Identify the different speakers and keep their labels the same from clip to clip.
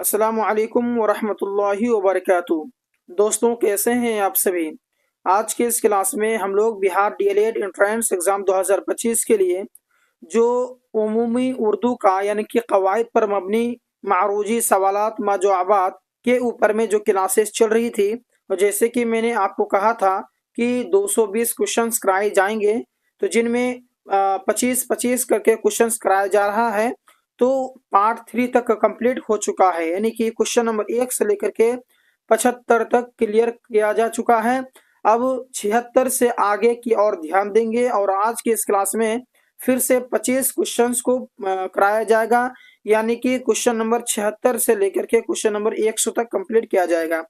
Speaker 1: अस्सलामु अलैकुम वरहमतुल्लाहि वबरकातुहू। दोस्तों, कैसे हैं आप सभी। आज के इस क्लास में हम लोग बिहार डीएलएड एंट्रेंस एग्ज़ाम 2025 के लिए जो उमूमी उर्दू का यानी कि कवायद पर मबनी मारूजी सवालात माजवाबात के ऊपर में जो क्लासेस चल रही थी, और जैसे कि मैंने आपको कहा था कि 220 क्वेश्चंस कराए जाएंगे, तो जिनमें 25-25 करके क्वेश्चंस कराया जा रहा है। तो पार्ट 3 तक कंप्लीट हो चुका है, यानी कि क्वेश्चन नंबर 1 से लेकर के 75 तक क्लियर किया जा चुका है। अब 76 से आगे की ओर ध्यान देंगे और आज की इस क्लास में फिर से 25 क्वेश्चंस को कराया जाएगा, यानी कि क्वेश्चन नंबर 76 से लेकर के क्वेश्चन नंबर 100 तक कंप्लीट किया जाएगा।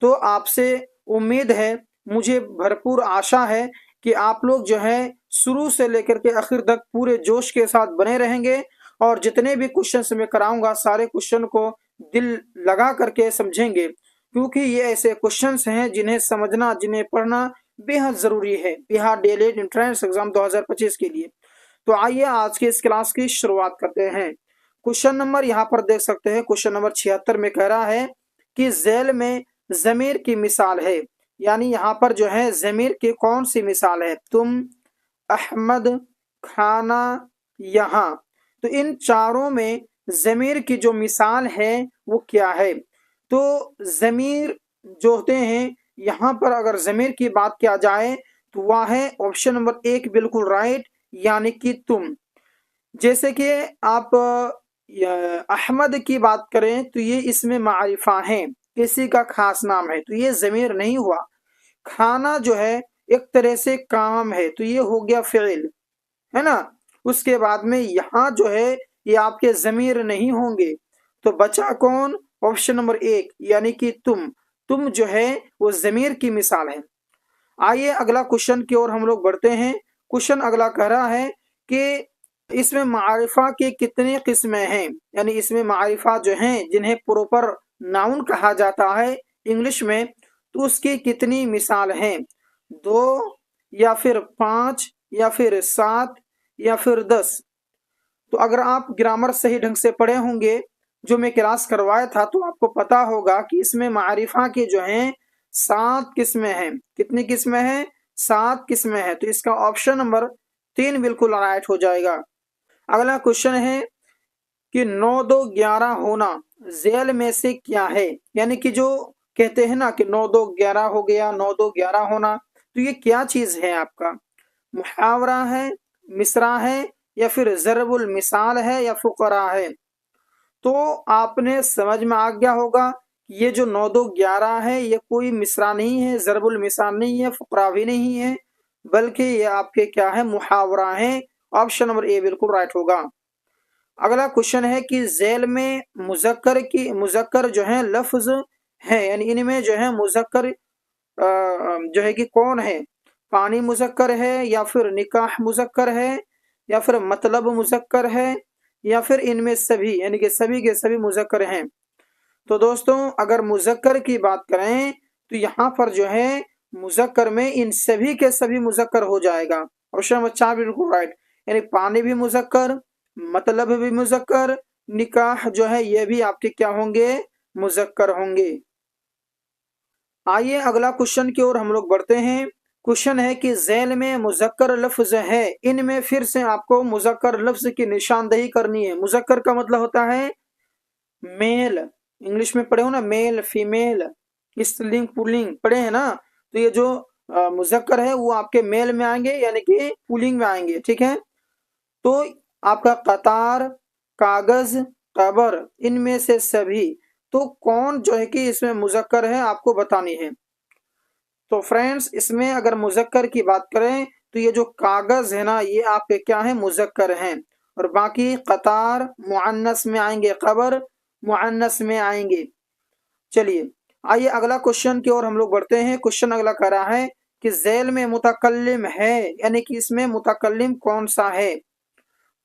Speaker 1: तो आपसे उम्मीद है, मुझे भरपूर आशा है कि आप लोग जो है शुरू से लेकर के आखिर तक पूरे जोश के साथ बने रहेंगे और जितने भी क्वेश्चन मैं कराऊंगा सारे क्वेश्चन को दिल लगा करके समझेंगे, क्योंकि ये ऐसे क्वेश्चंस हैं जिन्हें समझना, जिन्हें पढ़ना बेहद जरूरी है बिहार डीएलएड एंट्रेंस एग्जाम 2025 के लिए। तो आइए आज के इस क्लास की शुरुआत करते हैं। क्वेश्चन नंबर यहाँ पर देख सकते हैं, क्वेश्चन नंबर 76 में कह रहा है कि झैल में जमीर की मिसाल है, यानी यहाँ पर जो है जमीर की कौन सी मिसाल है। तुम, अहमद, खाना, यहाँ। तो इन चारों में जमीर की जो मिसाल है वो क्या है। तो जमीर जो होते हैं, यहाँ पर अगर जमीर की बात किया जाए तो वह है ऑप्शन नंबर 1 बिल्कुल राइट, यानी कि तुम। जैसे कि आप अहमद की बात करें तो ये इसमें मारिफा है, किसी का खास नाम है, तो ये जमीर नहीं हुआ। खाना जो है एक तरह से काम है, तो ये हो गया फ़िल, है ना। उसके बाद में यहाँ जो है ये आपके जमीर नहीं होंगे, तो बचा कौन, ऑप्शन नंबर 1 यानी कि तुम जो है वो जमीर की मिसाल है। आइए अगला क्वेश्चन की ओर हम लोग बढ़ते हैं। क्वेश्चन अगला कह रहा है कि इसमें मारिफा की कितनी किस्में हैं, यानी इसमें मारिफा जो हैं जिन्हें प्रॉपर नाउन कहा जाता है इंग्लिश में, तो उसकी कितनी मिसाल हैं। 2 या फिर 5 या फिर 7 या फिर 10। तो अगर आप ग्रामर सही ढंग से पढ़े होंगे, जो मैं क्लास करवाया था, तो आपको पता होगा कि इसमें मारिफा के जो हैं 7 किस्में हैं। कितनी किस्में हैं, 7 किस्में हैं। तो इसका ऑप्शन नंबर 3 बिल्कुल राइट हो जाएगा। अगला क्वेश्चन है कि 9 2 11 होना जेल में से क्या है, यानी कि जो कहते हैं ना कि 9 2 11 हो गया, 9 2 11 होना, तो ये क्या चीज है आपका। मुहावरा है, मिसरा है, या फिर जरबुल मिसाल है, या फुकरा है। तो आपने समझ में आ गया होगा कि ये जो 9 2 11 है ये कोई मिसरा नहीं है, जरबुल मिसाल नहीं है, फुकरा भी नहीं है, बल्कि ये आपके क्या है, मुहावरा है। ऑप्शन नंबर ए बिल्कुल राइट होगा। अगला क्वेश्चन है कि जेल में मुजक्कर जो है लफ्ज है, यानी इनमें जो है मुजक्कर जो है कि कौन है। पानी मुजक्कर है, या फिर निकाह मुजक्कर है, या फिर मतलब मुजक्कर है, या फिर इनमें सभी, यानी कि सभी के सभी मुजक्कर हैं। तो दोस्तों, अगर मुजक्कर की बात करें तो यहाँ पर जो है मुजक्कर में इन सभी के सभी मुजक्कर हो जाएगा। ऑप्शन नंबर 4 बिल्कुल राइट, यानी पानी भी मुजक्कर, मतलब भी मुजक्कर, निकाह जो है ये भी आपके क्या होंगे, मुजक्कर होंगे। आइए अगला क्वेश्चन की ओर हम लोग बढ़ते हैं। क्वेश्चन है कि झैल में मुजक्कर लफ्ज है, इनमें फिर से आपको मुजक्कर लफ्ज की निशानदेही करनी है। मुजक्कर का मतलब होता है मेल, इंग्लिश में पढ़े हो ना, मेल फीमेल, स्त्रीलिंग पुल्लिंग पढ़े हैं ना। तो ये जो मुजक्कर है वो आपके मेल में आएंगे, यानी कि पुलिंग में आएंगे, ठीक है। तो आपका कतार, कागज, कबर, इनमें से सभी, तो कौन जो है कि इसमें मुजक्कर है आपको बतानी है। तो फ्रेंड्स, इसमें अगर मुजक्कर की बात करें तो ये जो कागज है ना ये आपके क्या है, मुजक्कर हैं। और बाकी कतार मुअन्नस में आएंगे, कबर मुअन्नस में आएंगे। चलिए आइए अगला क्वेश्चन की ओर हम लोग बढ़ते हैं। क्वेश्चन अगला कह रहा है कि झैल में मुतकल्लिम है, यानी कि इसमें मुतकल्लिम कौन सा है।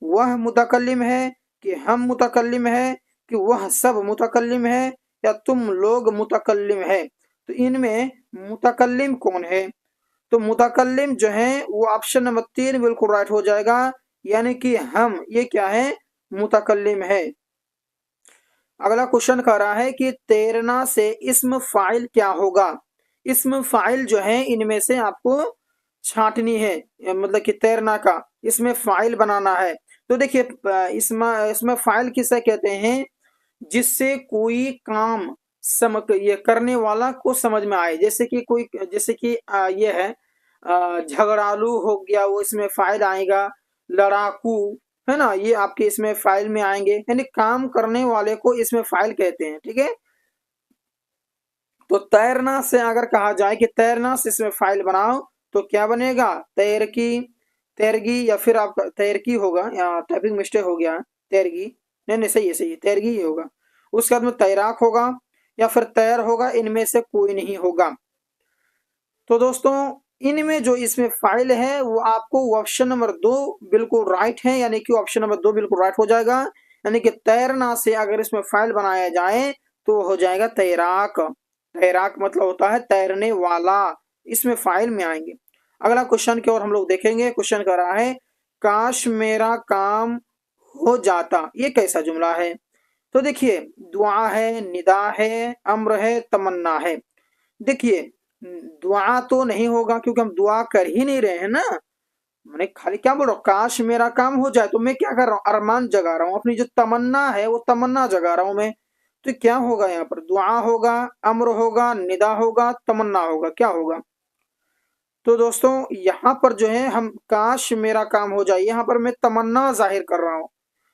Speaker 1: वह मुतकल्लिम है, कि हम मुतकल्लिम है, कि वह सब मुतकल्लिम है, या तुम लोग मुतकल्लिम है। तो इनमें मुतकल्लिम कौन है। तो मुतकल्लिम जो है वो ऑप्शन नंबर 3 बिल्कुल राइट हो जाएगा, यानी कि हम, ये क्या है, मुतकल्लिम है। अगला क्वेश्चन कह रहा है कि तैरना से इस्म फाइल क्या होगा। इस्म फाइल जो है इनमें से आपको छांटनी है, मतलब कि तैरना का इसमें फाइल बनाना है। तो देखिए इसमें फाइल किसे कहते हैं, जिससे कोई काम ये करने वाला को समझ में आए। जैसे कि कोई, जैसे कि ये है झगड़ालू हो गया, वो इसमें फाइल आएगा। लड़ाकू है ना, ये आपके इसमें फाइल में आएंगे, यानी काम करने वाले को इसमें फाइल कहते हैं। ठीक है, तो तैरना से अगर कहा जाए कि तैरना से इसमें फाइल बनाओ तो क्या बनेगा, तैरकी, तैरगी, या फिर आपका तैरकी होगा, या टाइपिंग मिस्टेक हो गया, तैरगी, नहीं नहीं सही है सही है, तैरगी ही होगा। उसके बाद में तैराक होगा या फिर तैर होगा, इनमें से कोई नहीं होगा। तो दोस्तों इनमें जो इसमें फाइल है वो आपको ऑप्शन नंबर 2 बिल्कुल राइट है, यानी कि ऑप्शन नंबर 2 बिल्कुल राइट हो जाएगा। यानी कि तैरना से अगर इसमें फाइल बनाया जाए तो हो जाएगा तैराक। तैराक मतलब होता है तैरने वाला, इसमें फाइल में आएंगे। अगला क्वेश्चन की ओर हम लोग देखेंगे। क्वेश्चन कर रहा है काश मेरा काम हो जाता, ये कैसा जुमला है। तो देखिए दुआ है, निदा है, अम्र है, तमन्ना है। देखिए दुआ तो नहीं होगा क्योंकि हम दुआ कर ही नहीं रहे हैं ना। मैंने खाली क्या बोल रहा हूँ, काश मेरा काम हो जाए, तो मैं क्या कर रहा हूँ, अरमान जगा रहा हूँ, अपनी जो तमन्ना है वो तमन्ना जगा रहा हूँ मैं। तो क्या होगा यहाँ पर, दुआ होगा, अम्र होगा, निदा होगा, तमन्ना होगा, क्या होगा। तो दोस्तों यहाँ पर जो है हम काश मेरा काम हो जाए, यहाँ पर मैं तमन्ना जाहिर कर रहा हूँ,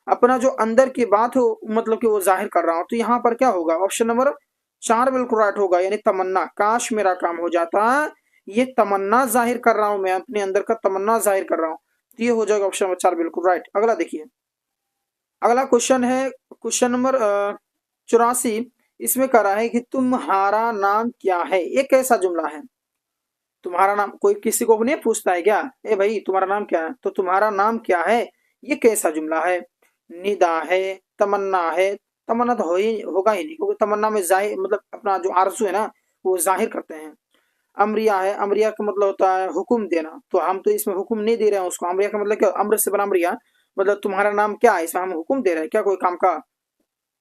Speaker 1: अपना जो अंदर की बात हो मतलब कि वो जाहिर कर रहा हूँ। तो यहाँ पर क्या होगा, ऑप्शन नंबर 4 बिल्कुल राइट होगा, यानी तमन्ना। काश मेरा काम हो जाता, ये तमन्ना जाहिर कर रहा हूँ मैं, अपने अंदर का तमन्ना जाहिर कर रहा हूँ। तो ये हो जाएगा ऑप्शन नंबर 4 बिल्कुल राइट। अगला देखिए, अगला क्वेश्चन है क्वेश्चन नंबर 84। इसमें कह रहा है कि तुम्हारा नाम क्या है, ये कैसा जुमला है। तुम्हारा नाम, कोई किसी को नहीं पूछता है क्या, ए भाई तुम्हारा नाम क्या है, तो तुम्हारा नाम क्या है, ये कैसा जुमला है। निदा है, तमन्ना है, तमन्ना तो होगा ही नहीं, क्योंकि तमन्ना में जाहिर मतलब अपना जो आरजू है ना वो जाहिर करते हैं। अमरिया है, अमरिया का मतलब होता है हुक्म देना, तो हम तो इसमें हुक्म नहीं दे रहे हैं उसको। अमरिया का मतलब क्या, अम्र से बना अमरिया, मतलब तुम्हारा नाम क्या है, इसमें हम हुक्म दे रहे हैं क्या कोई काम का,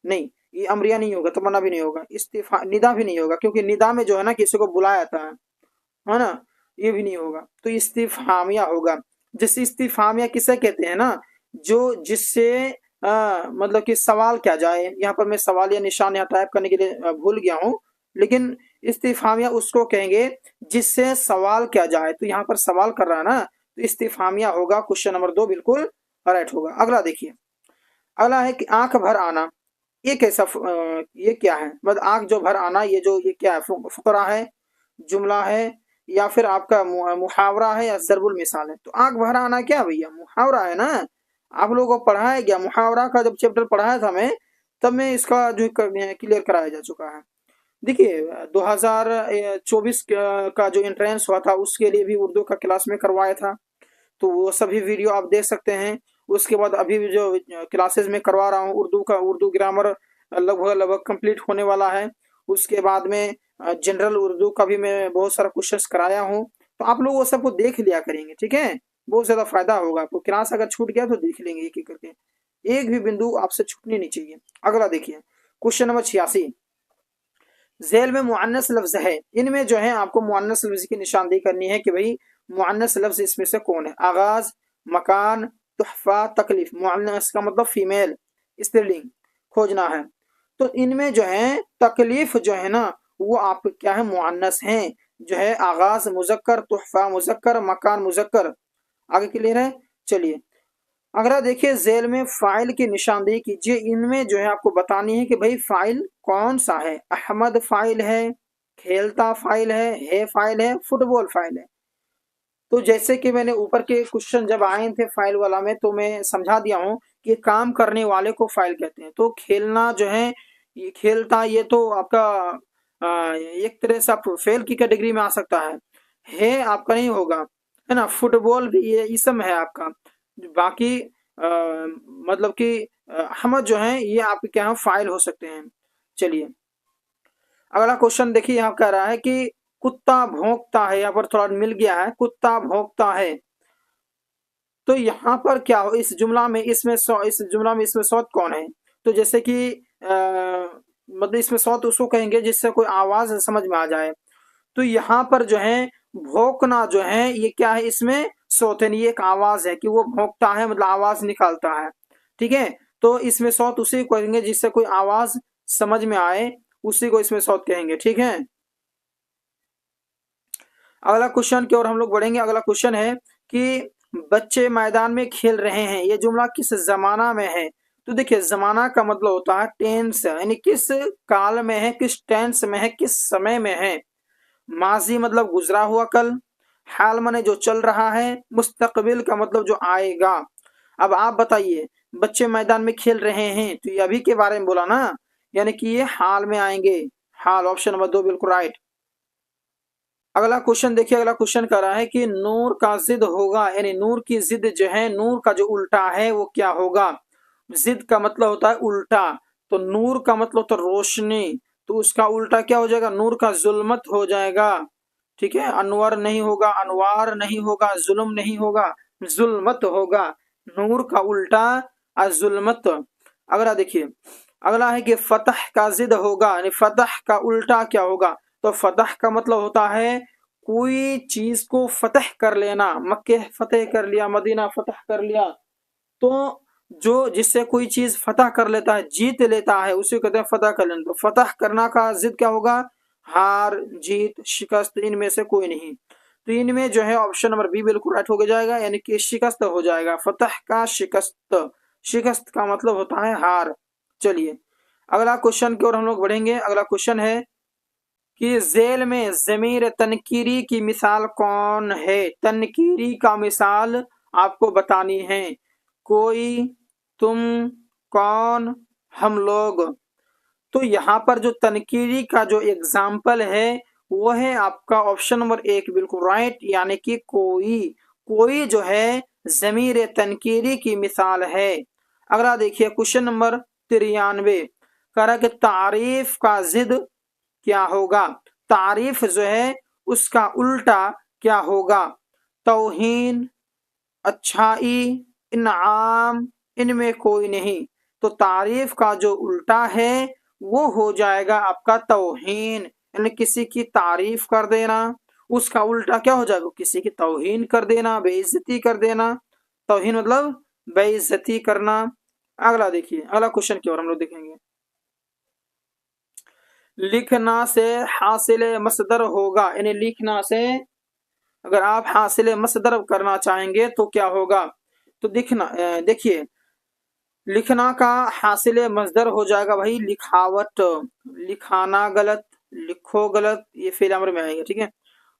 Speaker 1: नहीं। ये अमरिया नहीं होगा, तमन्ना भी नहीं होगा, इस्तीफा, निदा भी नहीं होगा, क्योंकि निदा में जो है ना किसी को बुलाया था, है ना, ये भी नहीं होगा। तो इस्तिफामिया होगा। जैसे इस्तिफामिया किसे कहते हैं ना, जो जिससे मतलब कि सवाल क्या जाए। यहाँ पर मैं सवाल या निशान यहाँ टाइप करने के लिए भूल गया हूँ, लेकिन इस्तिफामिया उसको कहेंगे जिससे सवाल क्या जाए। तो यहाँ पर सवाल कर रहा है ना, तो इस्तिफामिया होगा, क्वेश्चन नंबर 2 बिल्कुल राइट होगा। अगला देखिए, अगला है कि आंख भर आना, ये कैसा ये क्या है, मतलब आंख जो भर आना, ये जो ये क्या है, फुकरा है, जुमला है, या फिर आपका मुहावरा है, या ज़रबुल मिसाल है। तो आंख भर आना क्या भैया, मुहावरा है ना। आप लोगों को पढ़ाया गया, मुहावरा का जब चैप्टर पढ़ाया था मैं, तब मैं इसका जो क्लियर कराया जा चुका है। देखिए 2024 का जो एंट्रेंस हुआ था उसके लिए भी उर्दू का क्लास में करवाया था, तो वो सभी वीडियो आप देख सकते हैं। उसके बाद अभी भी जो क्लासेस में करवा रहा हूँ उर्दू का, उर्दू ग्रामर लगभग लगभग कंप्लीट होने वाला है। उसके बाद में जनरल उर्दू का भी मैं बहुत सारा क्वेश्चंस कराया हूँ, तो आप लोग वो सबको देख लिया करेंगे, ठीक है। बहुत ज़्यादा फायदा होगा आपको, क्लास अगर छूट गया तो देख लेंगे एक एक करके, एक भी बिंदु आपसे छूटनी नहीं चाहिए। अगला देखिए, क्वेश्चन नंबर 86। झेल में मुअन्नस लफ्ज है, इनमें जो है आपको मुअन्नस लफ्ज की निशानदेही करनी है कि भाई मुअन्नस लफ्ज इसमें से कौन है। आगाज, मकान, तुहफा, तकलीफ। मुअन्नस का मतलब फीमेल, स्त्रीलिंग खोजना है। तो इनमें जो है तकलीफ जो है ना वो आप क्या है, मुअन्नस है, जो है आगाज मुजक्कर, तुहफा मुजक्कर, मकान मुजक्कर। आगे क्लियर है। चलिए अगला देखिए, जेल में फाइल की निशानदेही कीजिए। इनमें जो है आपको बतानी है कि भाई फाइल कौन सा है। अहमद फाइल है, खेलता फाइल है फाइल है, फुटबॉल फाइल है। तो जैसे कि मैंने ऊपर के क्वेश्चन जब आए थे फाइल वाला में, तो मैं समझा दिया हूँ कि काम करने वाले को फाइल कहते हैं। तो खेलना जो है, ये खेलता, ये तो आपका एक तरह से आप फेल की कैटेगरी में आ सकता है आपका नहीं होगा, है ना। फुटबॉल भी ये इसम है आपका। बाकी मतलब कि अहमद जो है ये आपके क्या है, फाइल हो सकते हैं। चलिए अगला क्वेश्चन देखिए, यहाँ कह रहा है कि कुत्ता भौंकता है, यहाँ पर थोड़ा मिल गया है, कुत्ता भौंकता है। तो यहाँ पर क्या हो, इस जुमला में इसमें इस जुमला में इसमें सौत कौन है। तो जैसे कि मतलब इसमें सौत उसको कहेंगे जिससे कोई आवाज समझ में आ जाए। तो यहाँ पर जो है भौंकना जो है ये क्या है, इसमें सौत यानी ये एक आवाज है कि वो भौंकता है, मतलब आवाज निकालता है। ठीक है, तो इसमें सौत उसी को कहेंगे जिससे कोई आवाज समझ में आए, उसी को इसमें सौत कहेंगे। ठीक है, अगला क्वेश्चन की ओर हम लोग बढ़ेंगे। अगला क्वेश्चन है कि बच्चे मैदान में खेल रहे हैं, ये जुमला किस जमाना में है? तो देखिए जमाना का मतलब होता है टेंस, यानी किस काल में है, किस टेंस में है, किस समय में है। माजी मतलब गुजरा हुआ कल, हाल माने जो चल रहा है, मुस्तकबिल का मतलब जो आएगा। अब आप बताइए, बच्चे मैदान में खेल रहे हैं तो ये अभी के बारे में बोला ना, यानी कि ये हाल में आएंगे। हाल, ऑप्शन नंबर 2 बिल्कुल राइट। अगला क्वेश्चन देखिए, अगला क्वेश्चन कर रहा है कि नूर का जिद होगा, यानी नूर की जिद जो है, नूर का जो उल्टा है वो क्या होगा? जिद का मतलब होता है उल्टा, तो नूर का मतलब तो रोशनी, तो उसका उल्टा क्या हो जाएगा? नूर का जुल्मत हो जाएगा। ठीक है, अनवर नहीं होगा, अनवार नहीं होगा, जुल्म नहीं होगा, जुल्मत होगा। नूर का उल्टा अजुल्मत। अगला देखिए, अगला है कि फतह का जिद होगा, यानी फतह का उल्टा क्या होगा? तो फतह का मतलब होता है कोई चीज को फतह कर लेना, मक्के फतेह कर लिया, मदीना फतह कर लिया। तो जो जिससे कोई चीज फतह कर लेता है, जीत लेता है, उसे कहते हैं फतह कर लेना। तो फतह करना का जिद क्या होगा? हार, जीत, शिकस्त, इनमें से कोई नहीं। तो इनमें जो है ऑप्शन नंबर बी बिल्कुल राइट हो जाएगा, यानी कि शिकस्त हो जाएगा। फतह का शिकस्त, शिकस्त का मतलब होता है हार। चलिए अगला क्वेश्चन की ओर हम लोग बढ़ेंगे। अगला क्वेश्चन है कि जेल में जमीर तनकीरी की मिसाल कौन है? तनकीरी का मिसाल आपको बतानी है। कोई, तुम, कौन, हम लोग। तो यहाँ पर जो तनकीरी का जो एग्जाम्पल है वो है आपका ऑप्शन नंबर 1 बिल्कुल राइट, यानी कि कोई। कोई जो है जमीर तनकीरी की मिसाल है। अगला देखिए क्वेश्चन नंबर 93, कह रहा है कि तारीफ का जिद क्या होगा? तारीफ जो है उसका उल्टा क्या होगा? तौहीन, अच्छाई, इनाम, इनमें कोई नहीं। तो तारीफ का जो उल्टा है वो हो जाएगा आपका तौहीन, यानी किसी की तारीफ कर देना। उसका उल्टा क्या हो जाएगा? किसी की तौहीन कर देना, बेइज्जती कर देना। तौहीन मतलब बेइज्जती करना। अगला देखिए, अगला क्वेश्चन की ओर हम लोग देखेंगे। लिखना से हासिल मसदर होगा, यानी लिखना से अगर आप हासिल मसदर करना चाहेंगे तो क्या होगा? तो देखिए लिखना का हासिल मसदर हो जाएगा भाई लिखावट। लिखाना गलत, लिखो गलत, ये फेल अमर में आएगा। ठीक है,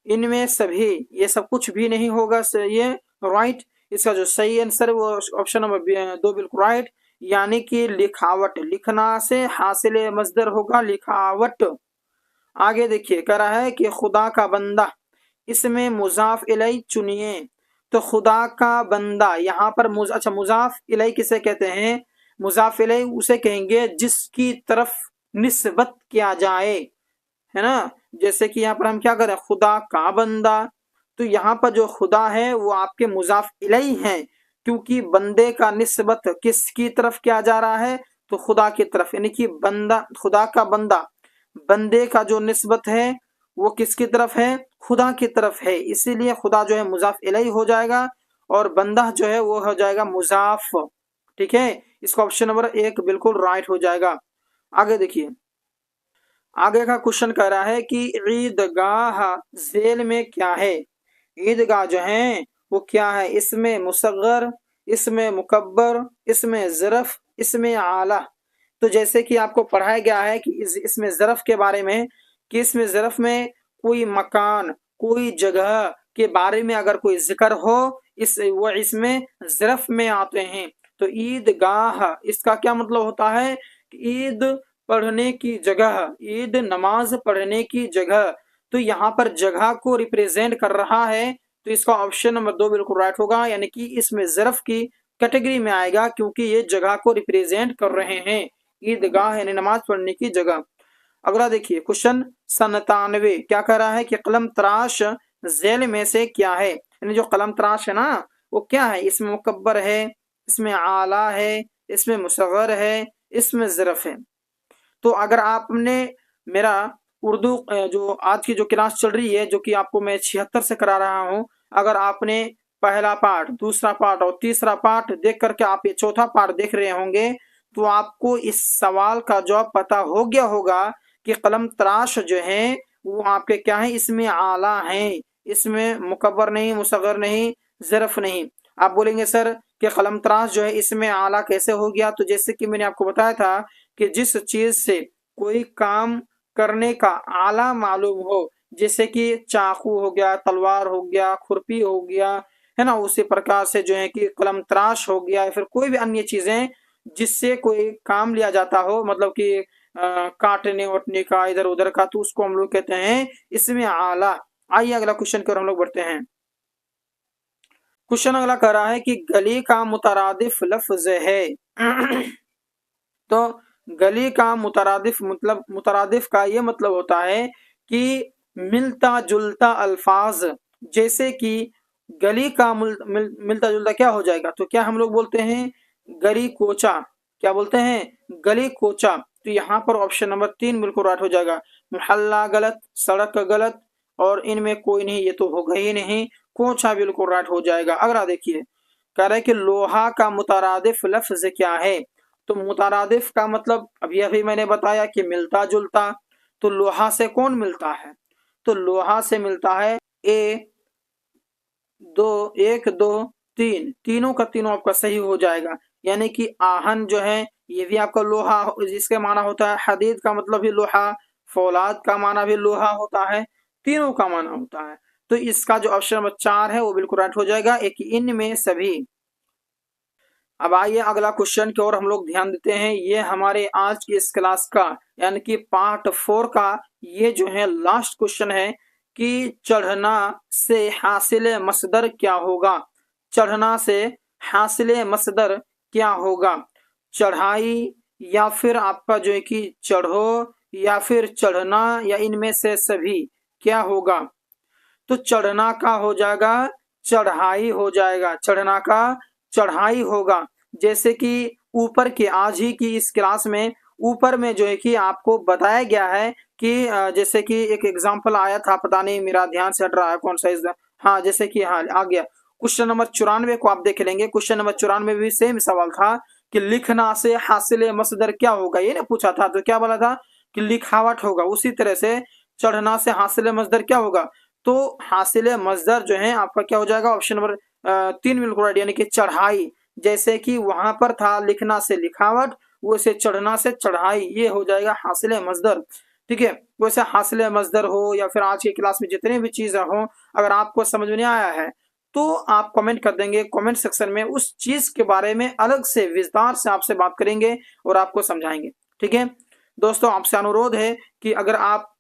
Speaker 1: इनमें सभी ये सब कुछ भी नहीं होगा ये राइट। इसका जो सही आंसर वो ऑप्शन नंबर 2 बिल्कुल राइट, यानी कि लिखावट। लिखना से हासिल मसदर होगा लिखावट। आगे देखिए कह रहा है कि खुदा का बंदा, इसमें मुजाफ इलैह चुनिए। तो खुदा का बंदा यहाँ पर अच्छा मुजाफ इलैह किसे कहते हैं? मुजाफ इलैह उसे कहेंगे जिसकी तरफ निस्बत किया जाए, है ना। जैसे कि यहाँ पर हम क्या करें, खुदा का बंदा, तो यहाँ पर जो खुदा है वो आपके मुजाफ इलैह हैं, क्योंकि बंदे का निस्बत किसकी तरफ किया जा रहा है? तो खुदा की तरफ, यानी कि बंदा, खुदा का बंदा, बंदे का जो निस्बत है वो किसकी तरफ है? खुदा की तरफ है, इसीलिए खुदा जो है मुजाफ इलैह हो जाएगा और बंदा जो है वो हो जाएगा मुजाफ। ठीक है, इसका ऑप्शन नंबर 1 बिल्कुल राइट हो जाएगा। आगे देखिए, आगे का क्वेश्चन कह रहा है कि ईदगाह जेल में क्या है? ईदगाह जो है वो क्या है? इसमें मुसग्गर, इसमें मुकब्बर, इसमें ज़रफ, इसमें आला। तो जैसे कि आपको पढ़ाया गया है कि इसमें ज़रफ के बारे में, कि इसमें ज़रफ में कोई मकान, कोई जगह के बारे में अगर कोई जिक्र हो, वो इसमें ज़रफ में आते हैं। तो ईदगाह इसका क्या मतलब होता है? ईद पढ़ने की जगह, ईद नमाज पढ़ने की जगह। तो यहाँ पर जगह को रिप्रेजेंट कर रहा है, तो इसका ऑप्शन नंबर 2 बिल्कुल राइट होगा, यानी कि इसमें ज़रफ की कैटेगरी में आएगा क्योंकि ये जगह को रिप्रेजेंट कर रहे हैं। ईदगाह यानी नमाज पढ़ने की जगह। अगला देखिए क्वेश्चन 97, क्या कह रहा है कि कलम तराश जेल में से क्या है? यानी जो कलम तराश है ना वो क्या है? इसमें मुकब्बर है, इसमें आला है, इसमें मुसग्गर है, इसमें ज़रफ है। तो अगर आपने मेरा उर्दू जो आज की जो क्लास चल रही है, जो कि आपको मैं 76 से करा रहा हूँ, अगर आपने पहला पार्ट, दूसरा पार्ट और तीसरा पार्ट देख करके आप ये चौथा पार्ट देख रहे होंगे, तो आपको इस सवाल का जवाब पता हो गया होगा कि कलम तराश जो है वो आपके क्या है, इसमें आला है, इसमें मुकब्बर नहीं, मुसग्गर नहीं, ज़रफ नहीं। आप बोलेंगे सर कि कलम तराश जो है इसमें आला कैसे हो गया? तो जैसे कि मैंने आपको बताया था कि जिस चीज से कोई काम करने का आला मालूम हो, जैसे कि चाकू हो गया, तलवार हो गया, खुरपी हो गया, है ना, उसी प्रकार से जो है कि कलम तराश हो गया, या फिर कोई भी अन्य चीजें जिससे कोई काम लिया जाता हो, मतलब कि काटने वटने का, इधर उधर का, तो उसको हम लोग कहते हैं इसमें आला। आइए अगला क्वेश्चन की ओर हम लोग बढ़ते हैं। क्वेश्चन अगला कह रहा है कि गली का मुतरादिफ लफ्ज है। तो गली का मुतरादिफ मतलब, मुतरादिफ का ये मतलब होता है कि मिलता जुलता अल्फाज। जैसे कि गली का मिलता जुलता क्या हो जाएगा? तो क्या हम लोग बोलते हैं गली कोचा, क्या बोलते हैं गली कोचा। तो यहाँ पर ऑप्शन नंबर 3 बिल्कुल राइट हो जाएगा। मोहल्ला गलत, सड़क गलत, और इनमें कोई नहीं, ये तो होगा ही नहीं। कोचा बिल्कुल राइट हो जाएगा। अगला देखिए, कह रहे हैं कि लोहा का मुतरादिफ लफ्ज क्या है? तो मुतरादिफ का मतलब अभी अभी मैंने बताया कि मिलता जुलता। तो लोहा से कौन मिलता है? तो लोहा से मिलता है ए, दो, एक, दो, तीन, तीनों का तीनों आपका सही हो जाएगा। यानी कि आहन जो है ये भी आपका लोहा, जिसका माना होता है। हदीद का मतलब भी लोहा, फौलाद का माना भी लोहा होता है, तीनों का माना होता है। तो इसका जो ऑप्शन नंबर 4 है वो बिल्कुल राइट हो जाएगा, एक इनमें सभी। अब आइए अगला क्वेश्चन की ओर हम लोग ध्यान देते हैं। ये हमारे आज की इस क्लास का यानी कि पार्ट 4 का ये जो है लास्ट क्वेश्चन है कि चढ़ना से हासिल मसदर क्या होगा? चढ़ना से हासिल मसदर क्या होगा? चढ़ाई, या फिर आपका जो है कि चढ़ो, या फिर चढ़ना, या इनमें से सभी, क्या होगा? तो चढ़ना का हो जाएगा चढ़ाई हो जाएगा, चढ़ना का चढ़ाई होगा। जैसे कि ऊपर की आज ही की इस क्लास में ऊपर में जो है कि आपको बताया गया है कि जैसे कि एक एग्जांपल आया था, पता नहीं मेरा ध्यान से हट रहा है कौन सा इस, हाँ जैसे कि हाँ आ गया क्वेश्चन नंबर 94 को आप देख लेंगे। क्वेश्चन नंबर 94 में भी सेम सवाल था कि लिखना से हासिल मसदर क्या होगा, ये ना पूछा था। तो क्या बोला था कि लिखावट होगा। उसी तरह से चढ़ना से हासिल मसदर क्या होगा? तो हासिल मसदर जो है आपका क्या हो जाएगा? ऑप्शन नंबर 3 बिल्कुल राइट, यानी कि चढ़ाई। जैसे कि वहां पर था लिखना से लिखावट, वैसे चढ़ना से चढ़ाई, ये हो जाएगा हासिल मसदर। ठीक है, वैसे हासिल मसदर हो या फिर आज की क्लास में जितने भी चीजें हो, अगर आपको समझ में नहीं आया है तो आप कमेंट कर देंगे कमेंट सेक्शन में, उस चीज के बारे में अलग से विस्तार से आपसे बात करेंगे और आपको समझाएंगे। ठीक है दोस्तों, आपसे अनुरोध है कि अगर आप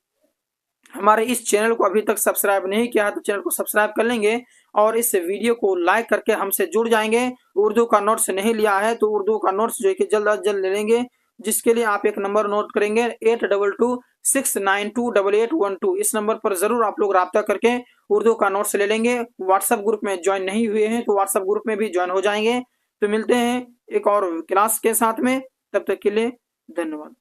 Speaker 1: हमारे इस चैनल को अभी तक सब्सक्राइब नहीं किया है तो चैनल को सब्सक्राइब कर लेंगे और इस वीडियो को लाइक करके हमसे जुड़ जाएंगे। उर्दू का नोट्स नहीं लिया है तो उर्दू का नोट्स जो है कि जल्द अज जल्द ले लेंगे, जिसके लिए आप एक नंबर नोट करेंगे 8226928812। इस नंबर पर जरूर आप लोग राब्ता करके उर्दू का नोट्स ले लेंगे। व्हाट्सएप ग्रुप में ज्वाइन नहीं हुए हैं तो व्हाट्सएप ग्रुप में भी ज्वाइन हो जाएंगे। तो मिलते हैं एक और क्लास के साथ में, तब तक के लिए धन्यवाद।